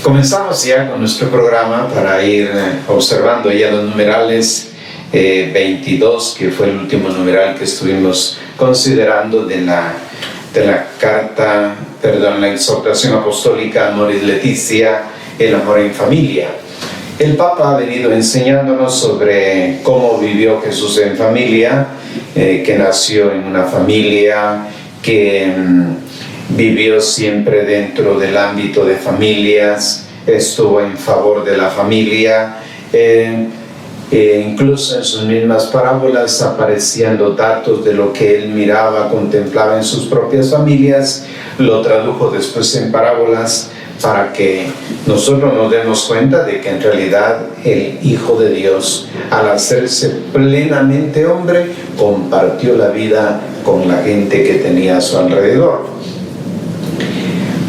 Comenzamos ya con nuestro programa para ir observando ya los numerales 22, que fue el último numeral que estuvimos considerando de la exhortación apostólica Amoris Laetitia, el amor en familia. El Papa ha venido enseñándonos sobre cómo vivió Jesús en familia, que nació en una familia, que vivió siempre dentro del ámbito de familias, estuvo en favor de la familia, incluso en sus mismas parábolas aparecían los datos de lo que él miraba, contemplaba en sus propias familias, lo tradujo después en parábolas para que nosotros nos demos cuenta de que en realidad el Hijo de Dios, al hacerse plenamente hombre, compartió la vida con la gente que tenía a su alrededor.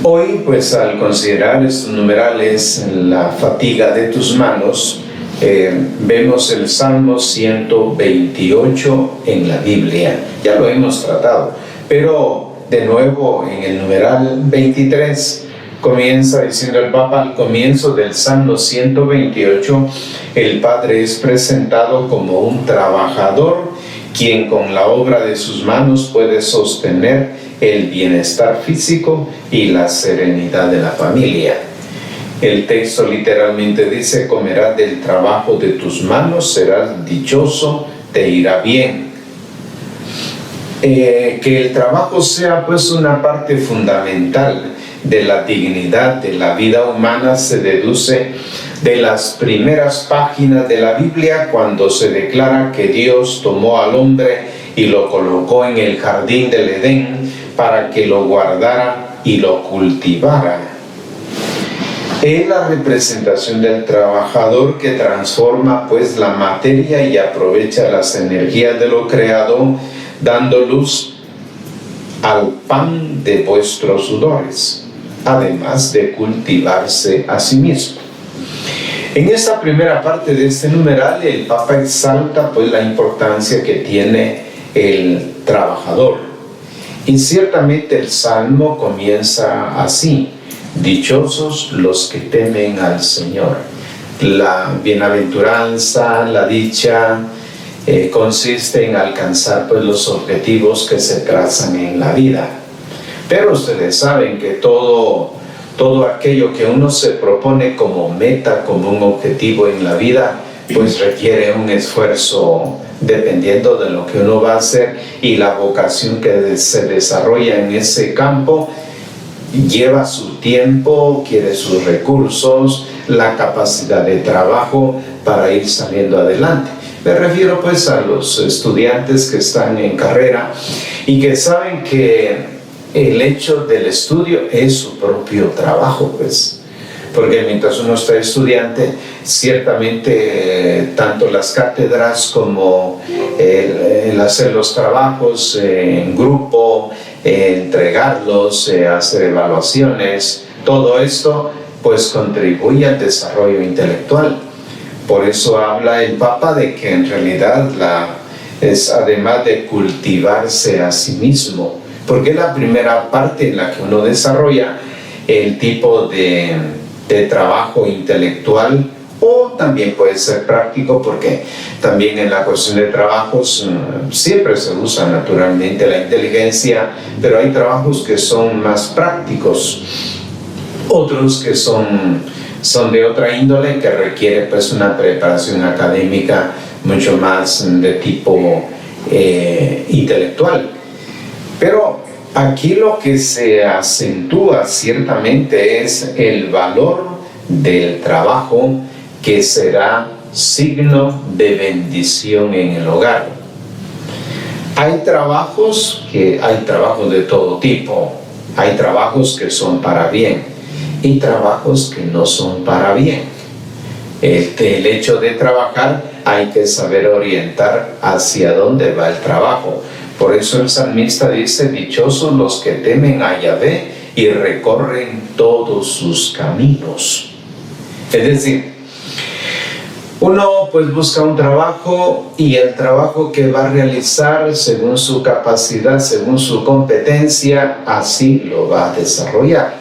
Hoy, pues, al considerar estos numerales, la fatiga de tus manos, vemos el Salmo 128 en la Biblia. Ya lo hemos tratado, pero de nuevo en el numeral 23 comienza diciendo el Papa: al comienzo del Salmo 128, el Padre es presentado como un trabajador, quien con la obra de sus manos puede sostener el bienestar físico y la serenidad de la familia. El texto literalmente dice: comerás del trabajo de tus manos, serás dichoso, te irá bien. Que el trabajo sea pues una parte fundamental de la dignidad de la vida humana se deduce de las primeras páginas de la Biblia, cuando se declara que Dios tomó al hombre y lo colocó en el jardín del Edén para que lo guardara y lo cultivara. Es la representación del trabajador que transforma pues la materia y aprovecha las energías de lo creado, dando luz al pan de vuestros sudores, además de cultivarse a sí mismo. En esta primera parte de este numeral, el Papa exalta pues la importancia que tiene el trabajador. Y ciertamente el Salmo comienza así: dichosos los que temen al Señor. La bienaventuranza, la dicha, consiste en alcanzar pues los objetivos que se trazan en la vida. Pero ustedes saben que todo aquello que uno se propone como meta, como un objetivo en la vida, pues requiere un esfuerzo dependiendo de lo que uno va a hacer, y la vocación que se desarrolla en ese campo lleva su tiempo, quiere sus recursos, la capacidad de trabajo para ir saliendo adelante. Me refiero pues a los estudiantes que están en carrera y que saben que el hecho del estudio es su propio trabajo, pues, porque mientras uno está estudiante, ciertamente tanto las cátedras como el hacer los trabajos en grupo, entregarlos, hacer evaluaciones, todo esto pues contribuye al desarrollo intelectual. Por eso habla el Papa de que en realidad es además de cultivarse a sí mismo, porque es la primera parte en la que uno desarrolla el tipo de trabajo intelectual, o también puede ser práctico, porque también en la cuestión de trabajos siempre se usa naturalmente la inteligencia, pero hay trabajos que son más prácticos, otros que son de otra índole, que requiere pues una preparación académica mucho más de tipo intelectual. Pero aquí lo que se acentúa ciertamente es el valor del trabajo, que será signo de bendición en el hogar. Hay trabajos de todo tipo. Hay trabajos que son para bien y trabajos que no son para bien. El hecho de trabajar, hay que saber orientar hacia dónde va el trabajo. Por eso el salmista dice: dichosos los que temen a Yahvé y recorren todos sus caminos. Es decir, uno pues busca un trabajo, y el trabajo que va a realizar según su capacidad, según su competencia, así lo va a desarrollar.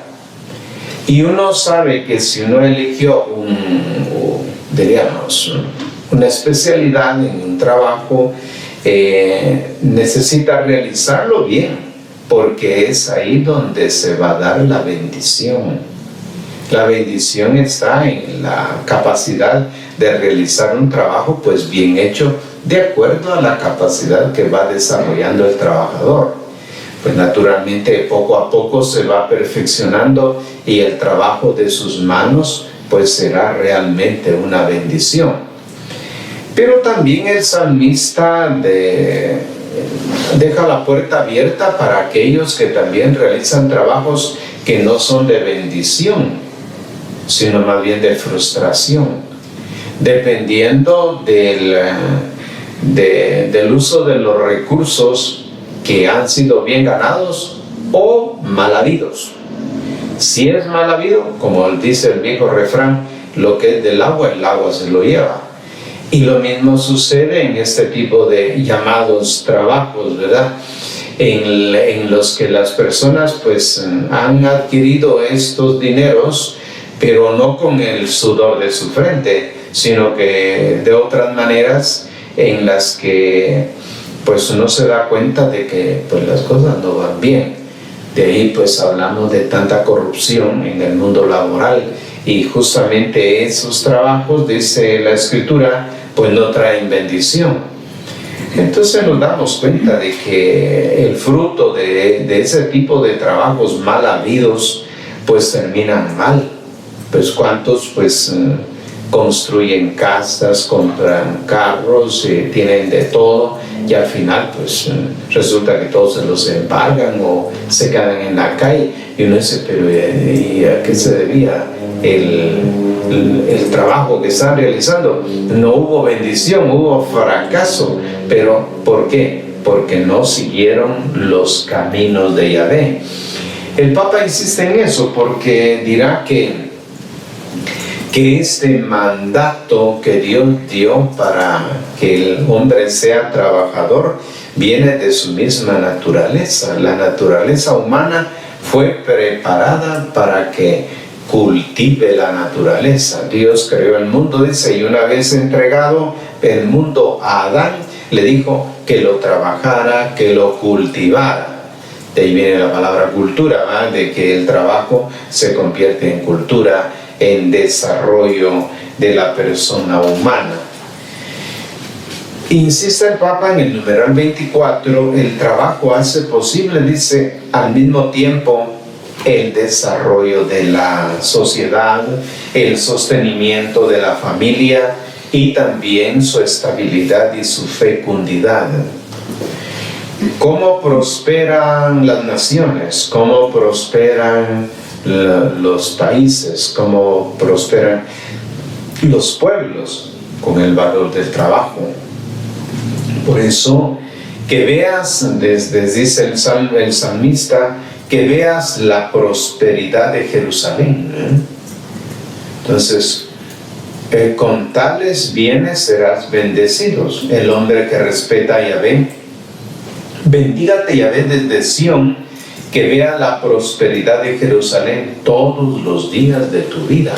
Y uno sabe que si uno eligió una especialidad en un trabajo, necesita realizarlo bien, porque es ahí donde se va a dar la bendición. La bendición está en la capacidad de realizar un trabajo pues bien hecho, de acuerdo a la capacidad que va desarrollando el trabajador. Pues naturalmente poco a poco se va perfeccionando y el trabajo de sus manos pues será realmente una bendición. Pero también el salmista deja la puerta abierta para aquellos que también realizan trabajos que no son de bendición, sino más bien de frustración, dependiendo del uso de los recursos que han sido bien ganados o mal habidos. Si es mal habido, como dice el viejo refrán, lo que es del agua, el agua se lo lleva. Y lo mismo sucede en este tipo de llamados trabajos, ¿verdad? En los que las personas pues han adquirido estos dineros, pero no con el sudor de su frente, sino que de otras maneras en las que pues uno se da cuenta de que pues las cosas no van bien. De ahí pues hablamos de tanta corrupción en el mundo laboral, y justamente esos trabajos, dice la Escritura, pues no traen bendición. Entonces nos damos cuenta de que el fruto de ese tipo de trabajos mal habidos pues terminan mal. Pues cuántos pues construyen casas, compran carros, tienen de todo, y al final pues resulta que todos se los embargan o se quedan en la calle, y uno dice, pero ¿y a qué se debía el trabajo que están realizando? No hubo bendición, hubo fracaso. ¿Pero por qué? Porque no siguieron los caminos de Yahvé. El Papa insiste en eso porque dirá que este mandato que Dios dio para que el hombre sea trabajador viene de su misma naturaleza. La naturaleza humana fue preparada para que cultive la naturaleza. Dios creó el mundo, dice, y una vez entregado el mundo a Adán, le dijo que lo trabajara, que lo cultivara. De ahí viene la palabra cultura, ¿verdad? De que el trabajo se convierte en cultura, en desarrollo de la persona humana. Insiste el Papa en el numeral 24, el trabajo hace posible, dice, al mismo tiempo el desarrollo de la sociedad, el sostenimiento de la familia y también su estabilidad y su fecundidad. ¿Cómo prosperan las naciones? ¿Cómo prosperan los países? ¿Cómo prosperan los pueblos? Con el valor del trabajo. Por eso, que veas, dice el salmista, que veas la prosperidad de Jerusalén. Entonces, con tales bienes serás bendecidos. El hombre que respeta a Yahvé, bendígate Yahvé desde Sión, que vea la prosperidad de Jerusalén todos los días de tu vida.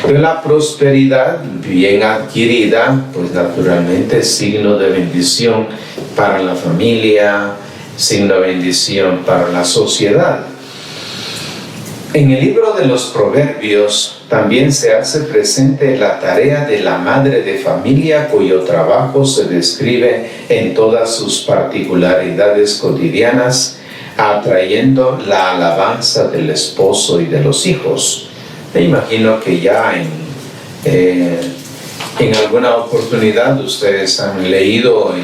Pero la prosperidad bien adquirida, pues naturalmente es signo de bendición para la familia, signo de bendición para la sociedad. En el libro de los Proverbios también se hace presente la tarea de la madre de familia, cuyo trabajo se describe en todas sus particularidades cotidianas, atrayendo la alabanza del esposo y de los hijos. Me imagino que ya en alguna oportunidad ustedes han leído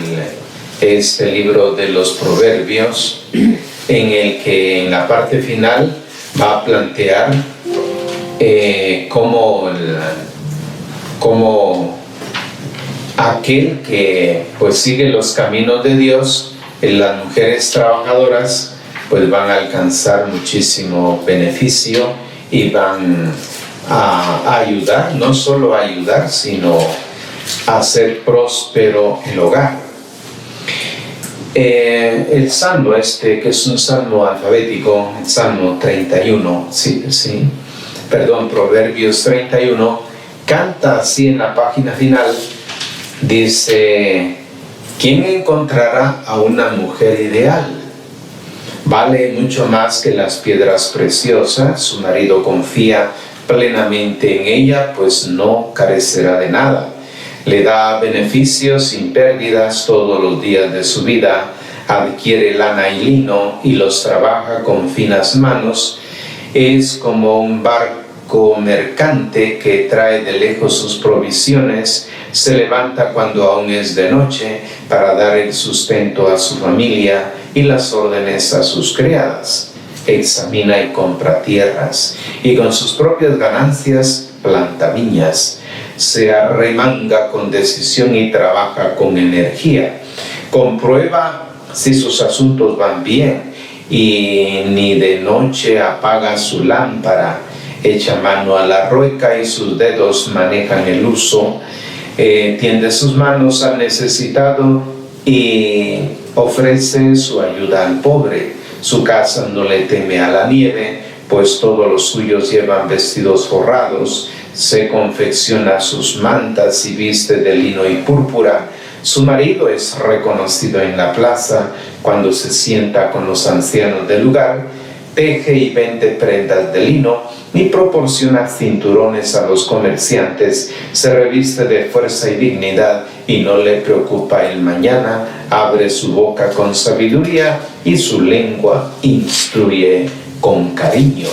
este libro de los Proverbios, en el que en la parte final va a plantear cómo aquel que pues sigue los caminos de Dios, las mujeres trabajadoras pues van a alcanzar muchísimo beneficio y van a ayudar, no solo a ayudar, sino a hacer próspero el hogar. El salmo que es un salmo alfabético, el Salmo 31, Proverbios 31, canta así en la página final, dice: ¿quién encontrará a una mujer ideal? Vale mucho más que las piedras preciosas, su marido confía plenamente en ella, pues no carecerá de nada. Le da beneficios sin pérdidas todos los días de su vida, adquiere lana y lino y los trabaja con finas manos. Es como un barco mercante que trae de lejos sus provisiones, se levanta cuando aún es de noche para dar el sustento a su familia y las órdenes a sus criadas. Examina y compra tierras, y con sus propias ganancias planta viñas. Se arremanga con decisión y trabaja con energía. Comprueba si sus asuntos van bien, y ni de noche apaga su lámpara. Echa mano a la rueca y sus dedos manejan el uso. Tiende sus manos al necesitado y ofrece su ayuda al pobre. Su casa no le teme a la nieve, pues todos los suyos llevan vestidos forrados. Se confecciona sus mantas y viste de lino y púrpura. Su marido es reconocido en la plaza cuando se sienta con los ancianos del lugar. Teje y vende prendas de lino y proporciona cinturones a los comerciantes. Se reviste de fuerza y dignidad y no le preocupa el mañana. Abre su boca con sabiduría y su lengua instruye con cariño.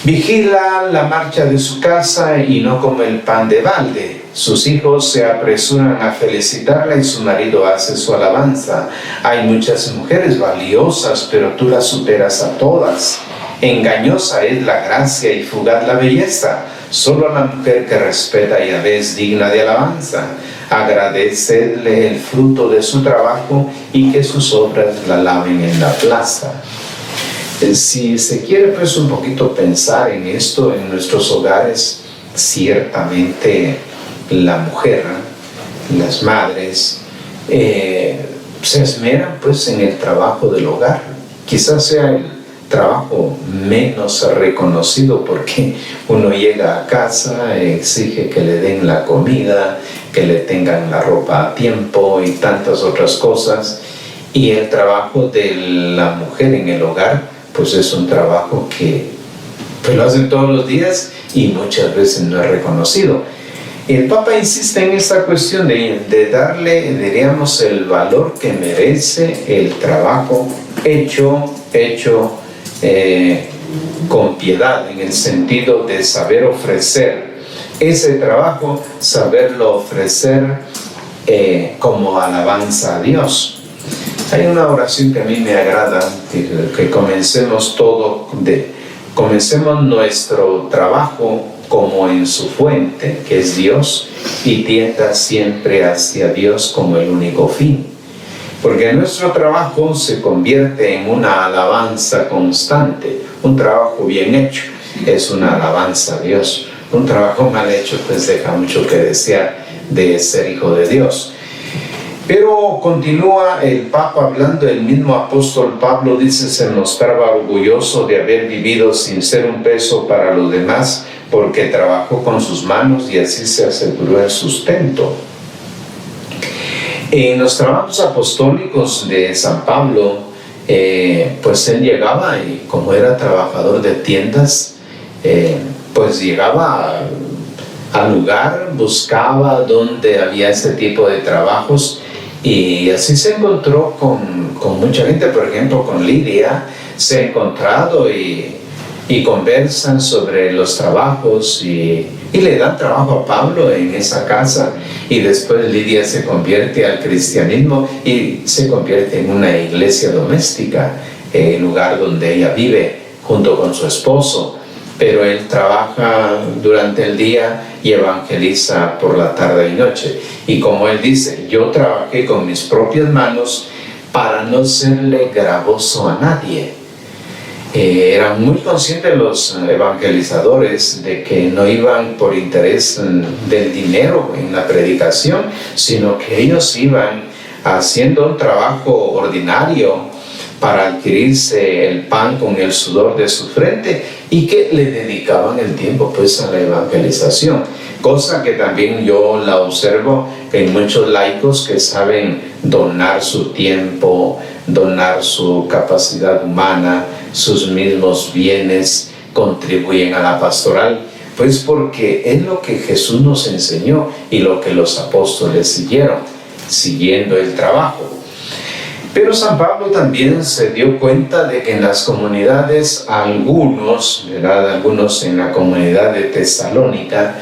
Vigila la marcha de su casa y no come el pan de balde. Sus hijos se apresuran a felicitarla y su marido hace su alabanza. Hay muchas mujeres valiosas, pero tú las superas a todas. Engañosa es la gracia y fugaz la belleza. Solo la mujer que respeta a Yahvé es digna de alabanza. Agradecedle el fruto de su trabajo y que sus obras la laven en la plaza. Si se quiere pues un poquito pensar en esto en nuestros hogares, ciertamente la mujer, las madres, se esmeran pues en el trabajo del hogar. Quizás sea el trabajo menos reconocido porque uno llega a casa, exige que le den la comida, que le tengan la ropa a tiempo y tantas otras cosas. Y el trabajo de la mujer en el hogar pues es un trabajo que pues lo hacen todos los días y muchas veces no es reconocido. El Papa insiste en esta cuestión de darle, diríamos, el valor que merece el trabajo hecho con piedad, en el sentido de saber ofrecer ese trabajo, saberlo ofrecer como alabanza a Dios. Hay una oración que a mí me agrada, que comencemos nuestro trabajo como en su fuente, que es Dios, y tienda siempre hacia Dios como el único fin. Porque nuestro trabajo se convierte en una alabanza constante. Un trabajo bien hecho es una alabanza a Dios. Un trabajo mal hecho pues deja mucho que desear de ser hijo de Dios. Pero continúa el Papa hablando, el mismo apóstol Pablo dice: se mostraba orgulloso de haber vivido sin ser un peso para los demás, porque trabajó con sus manos y así se aseguró el sustento. En los trabajos apostólicos de San Pablo, pues él llegaba y como era trabajador de tiendas, pues llegaba al lugar, buscaba donde había ese tipo de trabajos. Y así se encontró con mucha gente, por ejemplo con Lidia, se ha encontrado y conversan sobre los trabajos y le dan trabajo a Pablo en esa casa, y después Lidia se convierte al cristianismo y se convierte en una iglesia doméstica, el lugar donde ella vive junto con su esposo. Pero él trabaja durante el día y evangeliza por la tarde y noche. Y como él dice, yo trabajé con mis propias manos para no serle gravoso a nadie. Eran muy conscientes los evangelizadores de que no iban por interés del dinero en la predicación, sino que ellos iban haciendo un trabajo ordinario para adquirirse el pan con el sudor de su frente, y que le dedicaban el tiempo pues a la evangelización, cosa que también yo la observo en muchos laicos que saben donar su tiempo, donar su capacidad humana, sus mismos bienes, contribuyen a la pastoral, pues porque es lo que Jesús nos enseñó y lo que los apóstoles siguieron, siguiendo el trabajo. Pero San Pablo también se dio cuenta de que en las comunidades, algunos en la comunidad de Tesalónica,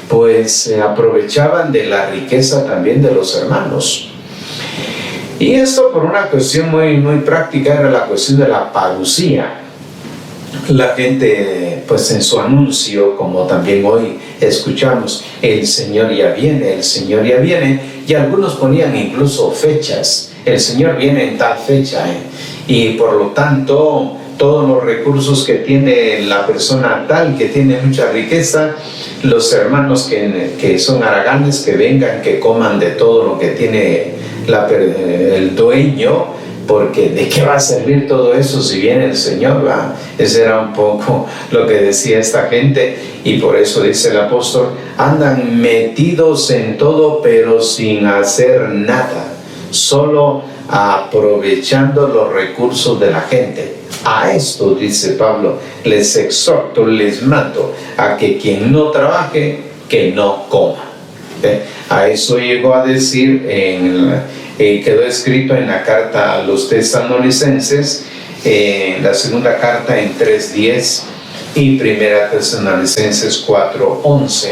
pues se aprovechaban de la riqueza también de los hermanos. Y esto por una cuestión muy práctica, era la cuestión de la parucía. La gente, pues en su anuncio, como también hoy escuchamos, el Señor ya viene, el Señor ya viene, y algunos ponían incluso fechas, el Señor viene en tal fecha, y por lo tanto todos los recursos que tiene la persona tal, que tiene mucha riqueza, los hermanos que son haraganes, que vengan, que coman de todo lo que tiene el dueño, porque ¿de qué va a servir todo eso si viene el Señor? ¿Va? Ese era un poco lo que decía esta gente, y por eso dice el apóstol, andan metidos en todo pero sin hacer nada, solo aprovechando los recursos de la gente. A esto, dice Pablo, les exhorto, les mando a que quien no trabaje, que no coma. A eso llegó a decir, quedó escrito en la carta a los tesalonicenses, la segunda carta en 3:10 y primera Tesalonicenses 4:11.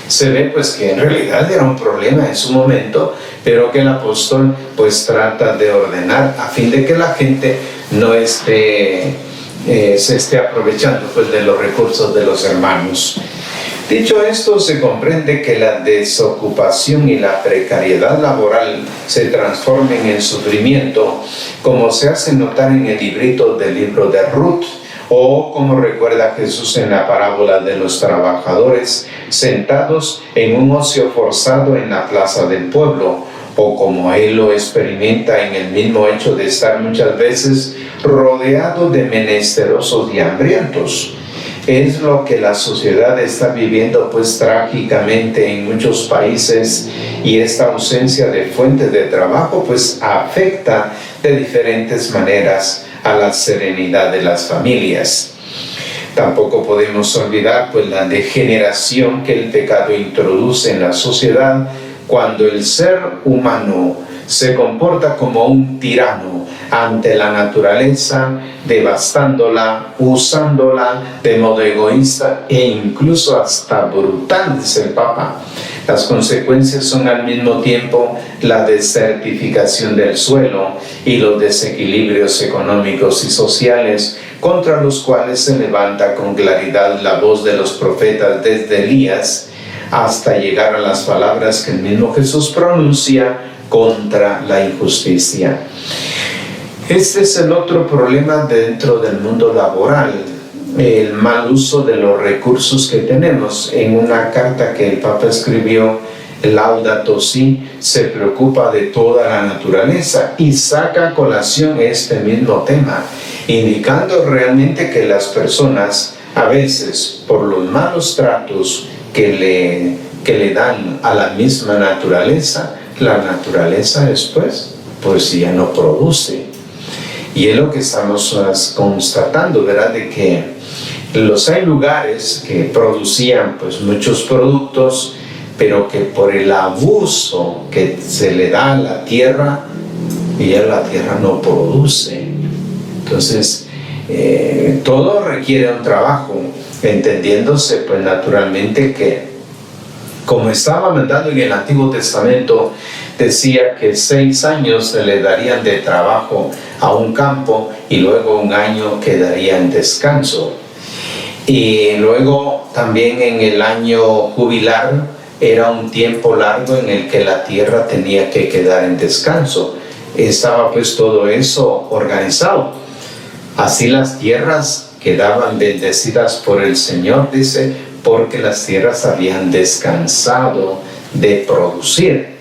Se ve pues que en realidad era un problema en su momento, pero que el apóstol pues trata de ordenar a fin de que la gente no se esté aprovechando pues de los recursos de los hermanos. Dicho esto, se comprende que la desocupación y la precariedad laboral se transformen en sufrimiento, como se hace notar en el librito del libro de Ruth, o como recuerda Jesús en la parábola de los trabajadores sentados en un ocio forzado en la plaza del pueblo, o como él lo experimenta en el mismo hecho de estar muchas veces rodeado de menesterosos y hambrientos. Es lo que la sociedad está viviendo pues trágicamente en muchos países, y esta ausencia de fuentes de trabajo pues afecta de diferentes maneras a la serenidad de las familias. Tampoco podemos olvidar pues la degeneración que el pecado introduce en la sociedad cuando el ser humano se comporta como un tirano ante la naturaleza, devastándola, usándola de modo egoísta e incluso hasta brutal, dice el Papa. Las consecuencias son al mismo tiempo la desertificación del suelo y los desequilibrios económicos y sociales, contra los cuales se levanta con claridad la voz de los profetas desde Elías hasta llegar a las palabras que el mismo Jesús pronuncia contra la injusticia. Este es el otro problema dentro del mundo laboral, el mal uso de los recursos que tenemos. En una carta que el Papa escribió, Laudato Si, se preocupa de toda la naturaleza y saca a colación este mismo tema, indicando realmente que las personas, a veces por los malos tratos que le dan a la misma naturaleza, la naturaleza después pues ya no produce. Y es lo que estamos constatando, ¿verdad? De que hay lugares que producían pues muchos productos, pero que por el abuso que se le da a la tierra, ya la tierra no produce. Entonces, todo requiere un trabajo, entendiéndose pues naturalmente que, como estaba mandando en el Antiguo Testamento, decía que 6 años se le darían de trabajo a un campo y luego 1 año quedaría en descanso. Y luego también en el año jubilar era un tiempo largo en el que la tierra tenía que quedar en descanso. Estaba pues todo eso organizado. Así las tierras quedaban bendecidas por el Señor, dice, porque las tierras habían descansado de producir.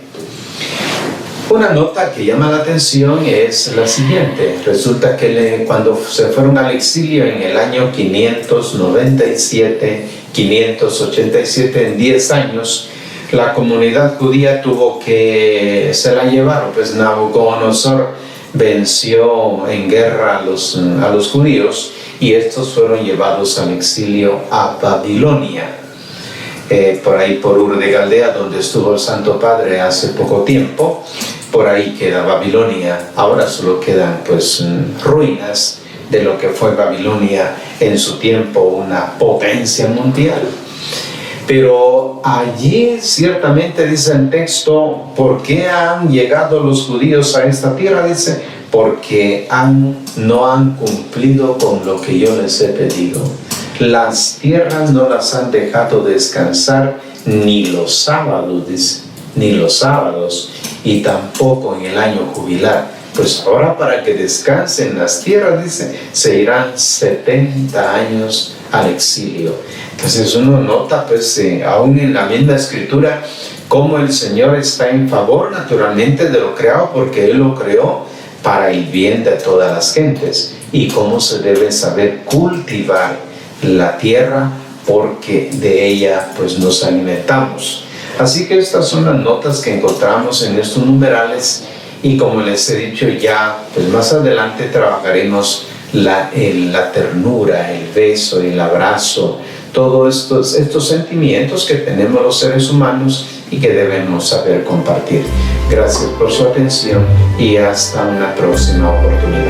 Una nota que llama la atención es la siguiente. Resulta que cuando se fueron al exilio en el año 587, en 10 años, la comunidad judía se la llevaron, pues Nabucodonosor venció en guerra a los judíos y estos fueron llevados al exilio a Babilonia, por ahí por Ur de Caldea, donde estuvo el Santo Padre hace poco tiempo. Por ahí queda Babilonia. Ahora solo quedan pues ruinas de lo que fue Babilonia en su tiempo, una potencia mundial. Pero allí ciertamente dice el texto, ¿por qué han llegado los judíos a esta tierra? Dice, porque no han cumplido con lo que yo les he pedido. Las tierras no las han dejado descansar ni los sábados, dice, ni los sábados, y tampoco en el año jubilar. Pues ahora para que descansen las tierras, dice, se irán 70 años al exilio. Entonces uno nota, pues, aún en la misma escritura, cómo el Señor está en favor naturalmente de lo creado, porque Él lo creó para el bien de todas las gentes, y cómo se debe saber cultivar la tierra, porque de ella pues nos alimentamos. Así que estas son las notas que encontramos en estos numerales, y como les he dicho ya, pues más adelante trabajaremos la ternura, el beso, el abrazo, todos estos sentimientos que tenemos los seres humanos y que debemos saber compartir. Gracias por su atención y hasta una próxima oportunidad.